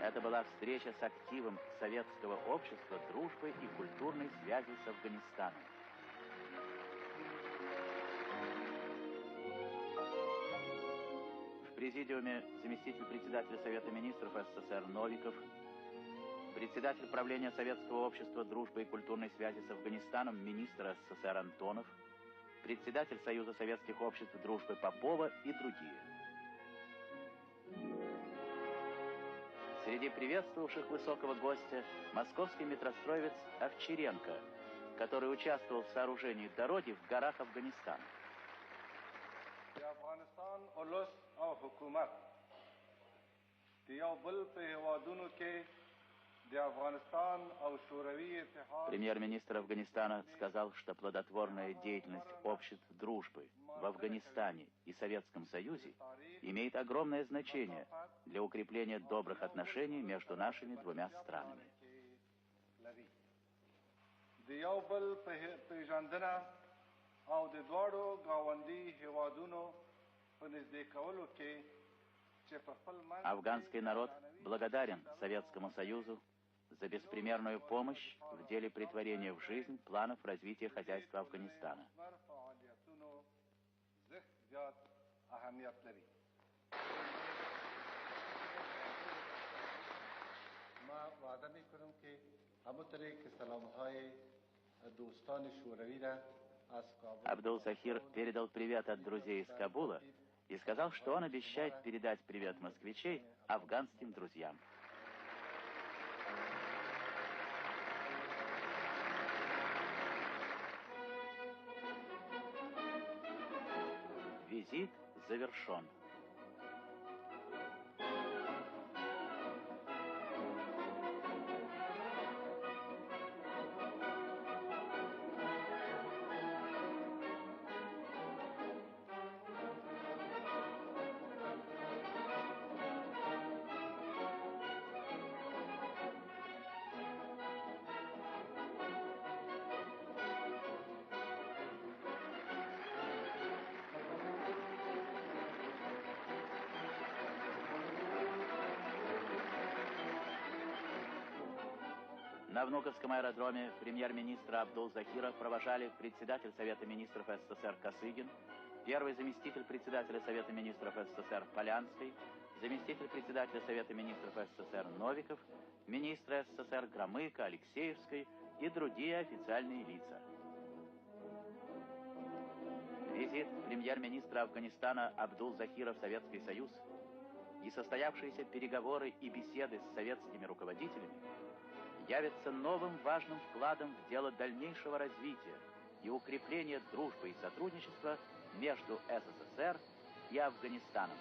Это была встреча с активом советского общества, дружбы и культурной связи с Афганистаном. В президиуме заместитель председателя Совета министров СССР Новиков, председатель правления Советского общества дружбы и культурной связи с Афганистаном министр СССР Антонов, председатель Союза советских обществ дружбы Попова и другие. Среди приветствовавших высокого гостя московский метростроевец Овчаренко, который участвовал в сооружении дороги в горах Афганистана. Премьер-министр Афганистана сказал, что плодотворная деятельность обществ дружбы в Афганистане и Советском Союзе имеет огромное значение для укрепления добрых отношений между нашими двумя странами. Афганский народ благодарен Советскому Союзу за беспримерную помощь в деле претворения в жизнь планов развития хозяйства Афганистана. Абдул-Захир передал привет от друзей из Кабула и сказал, что он обещает передать привет москвичей афганским друзьям. Визит завершен. На Внуковском аэродроме премьер-министра Абдул-Захира провожали председатель Совета министров СССР Косыгин, первый заместитель председателя Совета министров СССР Полянский, заместитель председателя Совета министров СССР Новиков, министры СССР Громыко, Алексеевский и другие официальные лица. Визит премьер-министра Афганистана Абдул-Захира в Советский Союз и состоявшиеся переговоры и беседы с советскими руководителями явится новым важным вкладом в дело дальнейшего развития и укрепления дружбы и сотрудничества между СССР и Афганистаном.